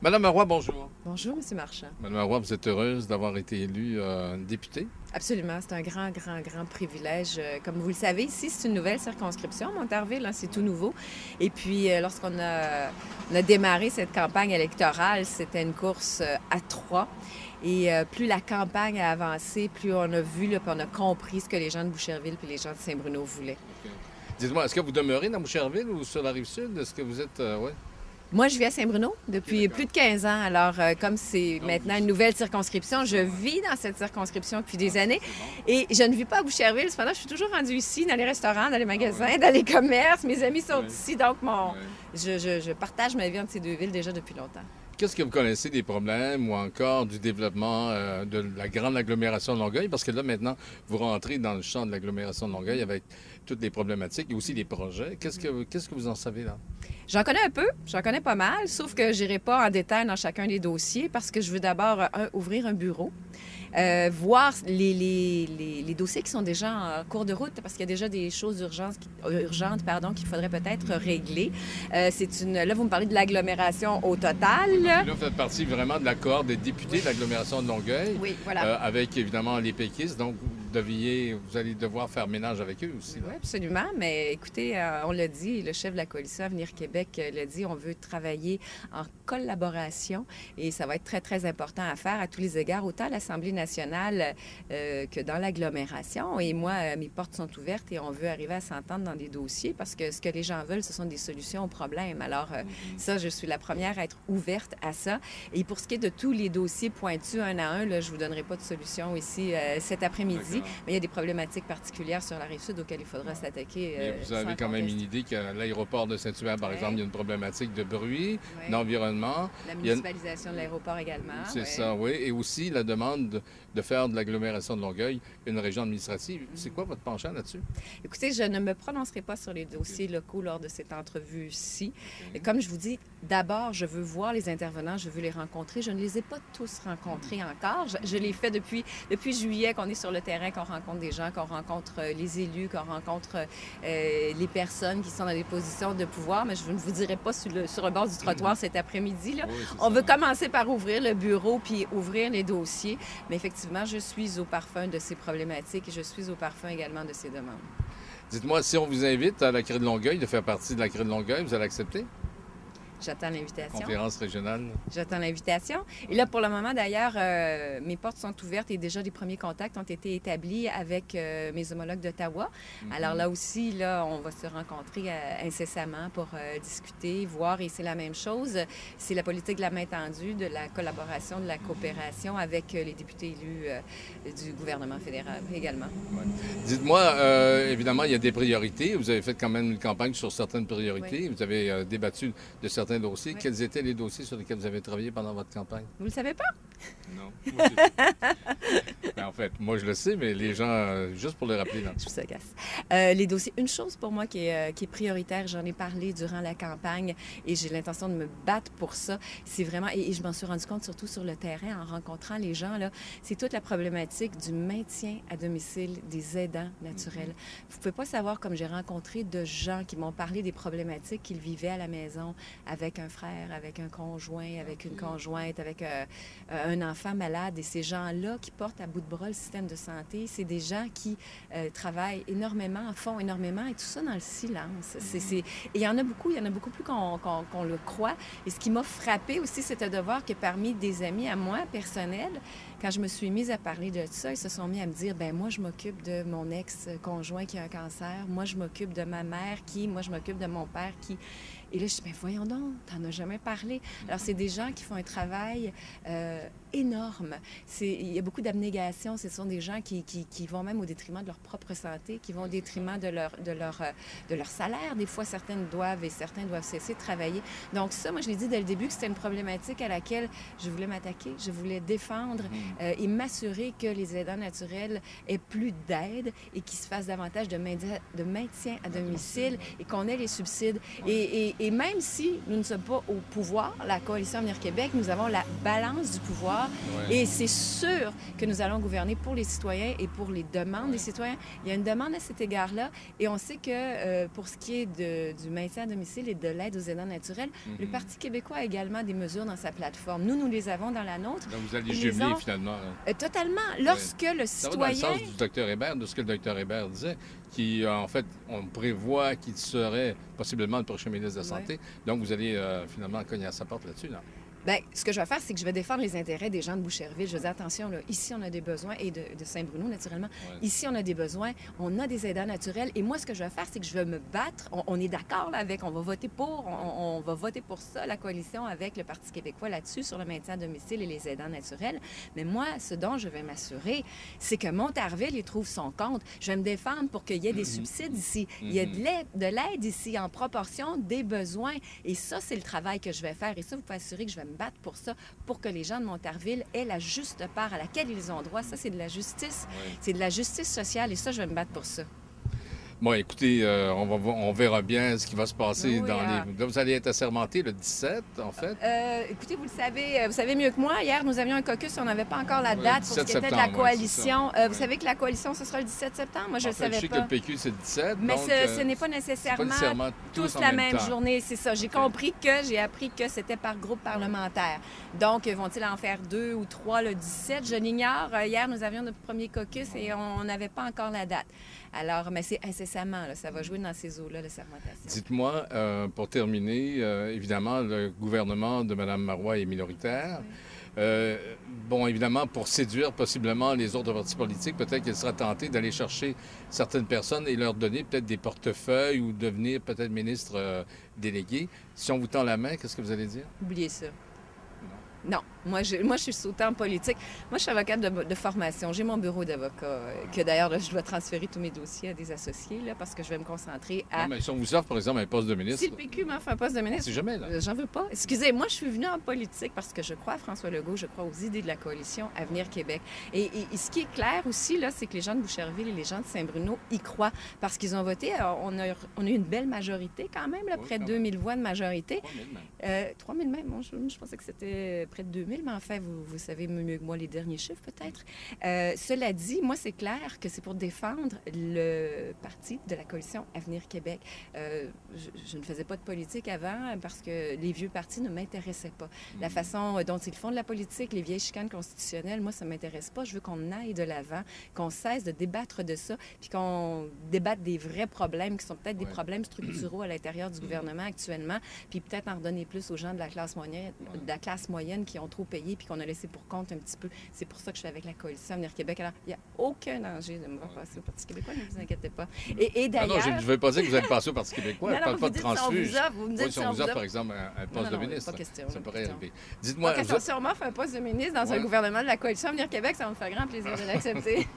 Madame Marois, bonjour. Bonjour, Monsieur Marchand. Madame Marois, vous êtes heureuse d'avoir été élue députée? Absolument, c'est un grand privilège. Comme vous le savez, ici, c'est une nouvelle circonscription, Montarville, hein, c'est tout nouveau. Et puis, lorsqu'on a démarré cette campagne électorale, c'était une course à trois. Et plus la campagne a avancé, plus on a vu, là, puis on a compris ce que les gens de Boucherville puis les gens de Saint-Bruno voulaient. OK. Dites-moi, est-ce que vous demeurez dans Boucherville ou sur la Rive-Sud? Est-ce que vous êtes... ouais? Moi, je vis à Saint-Bruno depuis d'accord. plus de 15 ans. Alors, comme c'est Donc, maintenant vous- une nouvelle circonscription, je vis dans cette circonscription depuis des années. C'est bon. Et je ne vis pas à Boucherville. Cependant, je suis toujours rendue ici, dans les restaurants, dans les magasins, ouais. dans les commerces. Mes amis sont Ouais. ici. Donc, Ouais. je partage ma vie entre ces deux villes déjà depuis longtemps. Qu'est-ce que vous connaissez des problèmes ou encore du développement de la grande agglomération de Longueuil? Parce que là, maintenant, vous rentrez dans le champ de l'agglomération de Longueuil avec toutes les problématiques et aussi les projets. Qu'est-ce que vous en savez là? J'en connais un peu, j'en connais pas mal, sauf que je n'irai pas en détail dans chacun des dossiers parce que je veux d'abord ouvrir un bureau, voir les dossiers qui sont déjà en cours de route parce qu'il y a déjà des choses urgentes qu'il faudrait peut-être régler. Là, vous me parlez de l'agglomération au total. Là, vous faites partie vraiment de la cohorte des députés de l'agglomération de Longueuil, Oui, voilà. avec évidemment les péquistes. Donc, vous allez devoir faire ménage avec eux aussi. Là. Oui, absolument. Mais écoutez, on l'a dit, le chef de la coalition Avenir Québec l'a dit, on veut travailler en collaboration et ça va être très important à faire à tous les égards, autant à l'Assemblée nationale que dans l'agglomération. Et moi, mes portes sont ouvertes et on veut arriver à s'entendre dans des dossiers parce que ce que les gens veulent, ce sont des solutions aux problèmes. Alors, ça, je suis la première à être ouverte à ça. Et pour ce qui est de tous les dossiers pointus un à un, là, je ne vous donnerai pas de solution ici cet après-midi. D'accord. Mais il y a des problématiques particulières sur la Rive-Sud auxquelles il faudra s'attaquer. Et vous avez sans quand même conteste. une idée qu'à l'aéroport de Saint-Hubert, par Ouais. exemple, il y a une problématique de bruit, Ouais. d'environnement. La Il y a- municipalisation de l'aéroport également. C'est ouais. ça, oui. Et aussi la demande de faire de l'agglomération de Longueuil une région administrative. C'est quoi votre penchant là-dessus? Écoutez, je ne me prononcerai pas sur les dossiers locaux lors de cette entrevue-ci. OK. Et comme je vous dis, d'abord, je veux voir les intervenants, je veux les rencontrer. Je ne les ai pas tous rencontrés encore. Je l'ai fait depuis juillet qu'on est sur le terrain, qu'on rencontre des gens, qu'on rencontre les élus, qu'on rencontre les personnes qui sont dans des positions de pouvoir. Mais je ne vous dirai pas sur le bord du trottoir cet après-midi. Là. Oui, c'est On ça. veut commencer par ouvrir le bureau puis ouvrir les dossiers. Mais effectivement, je suis au parfum de ces problématiques et je suis au parfum également de ces demandes. Dites-moi, si on vous invite à la Crée de Longueuil, de faire partie de la Crée de Longueuil, vous allez accepter? J'attends l'invitation. Conférence régionale. J'attends l'invitation. Et là, pour le moment, d'ailleurs, mes portes sont ouvertes et déjà des premiers contacts ont été établis avec mes homologues d'Ottawa. Alors là aussi, là, on va se rencontrer incessamment pour discuter, voir. Et c'est la même chose. C'est la politique de la main tendue, de la collaboration, de la coopération avec les députés élus du gouvernement fédéral également. Ouais. Dites-moi, évidemment, il y a des priorités. Vous avez fait quand même une campagne sur certaines priorités. Oui. Vous avez débattu de certains dossiers. Oui. Quels étaient les dossiers sur lesquels vous avez travaillé pendant votre campagne? Vous le savez pas? Non. Ben, en fait, moi, je le sais, mais les gens, juste pour le rappeler. Dans... Je vous agace. Les dossiers, une chose pour moi qui est prioritaire, j'en ai parlé durant la campagne et j'ai l'intention de me battre pour ça, c'est vraiment, et je m'en suis rendu compte surtout sur le terrain en rencontrant les gens, là, c'est toute la problématique du maintien à domicile des aidants naturels. Vous ne pouvez pas savoir comme j'ai rencontré de gens qui m'ont parlé des problématiques qu'ils vivaient à la maison avec un frère, avec un conjoint, avec une conjointe, avec un enfant malade. Et ces gens-là qui portent à bout de bras le système de santé, c'est des gens qui travaillent énormément, font énormément, et tout ça dans le silence. Et il y en a beaucoup plus qu'on le croit. Et ce qui m'a frappée aussi, c'était de voir que parmi des amis à moi, personnels, quand je me suis mise à parler de ça, ils se sont mis à me dire, ben moi, je m'occupe de mon ex-conjoint qui a un cancer, moi, je m'occupe de ma mère moi, je m'occupe de mon père qui... Et là, je dis, ben voyons donc, t'en as jamais parlé. Alors, c'est des gens qui font un travail énorme. Il y a beaucoup d'abnégation. Ce sont des gens qui vont même au détriment de leur propre santé, qui vont au détriment de leur salaire. Des fois, certains doivent cesser de travailler. Donc ça, moi, je l'ai dit dès le début que c'était une problématique à laquelle je voulais m'attaquer, je voulais défendre et m'assurer que les aidants naturels aient plus d'aide et qu'ils se fassent davantage de maintien à domicile et qu'on ait les subsides. Et Et même si nous ne sommes pas au pouvoir, la Coalition Avenir Québec, nous avons la balance du pouvoir. Ouais. Et c'est sûr que nous allons gouverner pour les citoyens et pour les demandes des citoyens. Il y a une demande à cet égard-là. Et on sait que pour ce qui est du maintien à domicile et de l'aide aux aidants naturels, le Parti québécois a également des mesures dans sa plateforme. Nous les avons dans la nôtre. Donc, vous allez jumeler, finalement. Totalement. Lorsque le Ça va citoyen... dans le sens du Dr Hébert, de ce que le Dr Hébert disait, qui, en fait, on prévoit qu'il serait possiblement le prochain ministre de la Santé. Donc, vous allez finalement cogner à sa porte là-dessus, là. Bien, ce que je vais faire, c'est que je vais défendre les intérêts des gens de Boucherville. Je vais dire, attention, là, ici, on a des besoins, et de Saint-Bruno, naturellement. Ouais. Ici, on a des besoins, on a des aidants naturels. Et moi, ce que je vais faire, c'est que je vais me battre. On est d'accord là avec, on va voter pour, on va voter pour ça, la coalition avec le Parti québécois là-dessus, sur le maintien à domicile et les aidants naturels. Mais moi, ce dont je vais m'assurer, c'est que Montarville y trouve son compte. Je vais me défendre pour qu'il y ait des subsides ici. Il y a de l'aide ici en proportion des besoins. Et ça, c'est le travail que je vais faire. Et ça, vous pouvez assurer que je vais me battre pour ça, pour que les gens de Montarville aient la juste part à laquelle ils ont droit. Ça, c'est de la justice. Oui. C'est de la justice sociale et ça, je vais me battre pour ça. Bon, écoutez, on verra bien ce qui va se passer dans les... Là, vous allez être assermenté le 17, en fait. Écoutez, vous savez mieux que moi. Hier, nous avions un caucus, on n'avait pas encore la date pour ce qui était de la coalition. Vous savez que la coalition, ce sera le 17 septembre? Moi, je ne savais pas. Je sais que le PQ, c'est le 17. Mais donc, ce n'est pas nécessairement tous la même journée, c'est ça. J'ai appris que c'était par groupe parlementaire. Donc, vont-ils en faire 2 ou 3 le 17? Je l'ignore. Hier, nous avions notre premier caucus et on n'avait pas encore la date. Alors, mais c'est incessamment, là, ça va jouer dans ces eaux-là, la sermentation. Dites-moi, pour terminer, évidemment, le gouvernement de Mme Marois est minoritaire. Oui. Bon, évidemment, pour séduire possiblement les autres partis politiques, peut-être qu'elle sera tentée d'aller chercher certaines personnes et leur donner peut-être des portefeuilles ou devenir peut-être ministre délégué. Si on vous tend la main, qu'est-ce que vous allez dire? Oubliez ça. Non. Moi, je suis sautée en politique. Moi, je suis avocate de formation. J'ai mon bureau d'avocat, que d'ailleurs, je dois transférer tous mes dossiers à des associés, là, parce que je vais me concentrer à... Non, mais si on vous offre, par exemple, un poste de ministre... Si le PQ m'offre un poste de ministre... C'est jamais, là. J'en veux pas. Excusez, moi, je suis venue en politique parce que je crois à François Legault, je crois aux idées de la coalition Avenir Québec. Et ce qui est clair aussi, là, c'est que les gens de Boucherville et les gens de Saint-Bruno y croient parce qu'ils ont voté. On a eu une belle majorité quand même, là, près de 2000 voix de majorité. 3000 même. 3000 même. Bon, je pensais que c'était près de 2000, mais en fait, vous savez mieux que moi les derniers chiffres, peut-être. Cela dit, moi, c'est clair que c'est pour défendre le parti de la coalition Avenir Québec. Je ne faisais pas de politique avant parce que les vieux partis ne m'intéressaient pas. La façon dont ils font de la politique, les vieilles chicanes constitutionnelles, moi, ça ne m'intéresse pas. Je veux qu'on aille de l'avant, qu'on cesse de débattre de ça, puis qu'on débatte des vrais problèmes qui sont peut-être des problèmes structuraux à l'intérieur du gouvernement actuellement, puis peut-être en redonner plus aux gens de la classe moyenne qui ont trop payé puis qu'on a laissé pour compte un petit peu. C'est pour ça que je suis avec la coalition Avenir Québec. Alors, il n'y a aucun danger de me voir passer au Parti québécois, ne vous inquiétez pas. Et d'ailleurs... Non, je ne veux pas dire que vous allez passer au Parti québécois. Je ne parle pas de transfuge. Vous me dites si on vous offre, par exemple, un poste de ministre. Pas question. Ça pourrait arriver. Dites-moi... Si on m'offre un poste de ministre dans un gouvernement de la coalition Avenir Québec, ça va me faire grand plaisir de l'accepter.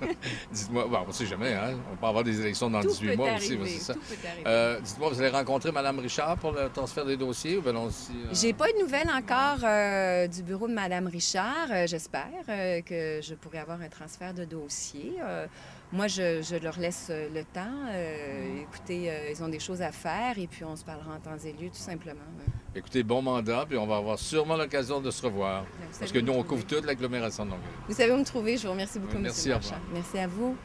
Dites-moi, bon, on ne sait jamais, hein? On peut avoir des élections dans 18 mois aussi. Tout peut arriver. Dites-moi, vous allez rencontrer Mme Richard pour le transfert des dossiers ou bien aussi... J'ai pas de nouvelles encore du bureau de Mme Richard. J'espère que je pourrais avoir un transfert de dossier. Moi, je leur laisse le temps. Écoutez, ils ont des choses à faire et puis on se parlera en temps et lieu, tout simplement. Écoutez, bon mandat, puis on va avoir sûrement l'occasion de se revoir. Parce que nous, on couvre toute l'agglomération de Longueuil. Vous savez où me trouver. Je vous remercie beaucoup, M. Merci, Marchand. Merci à vous.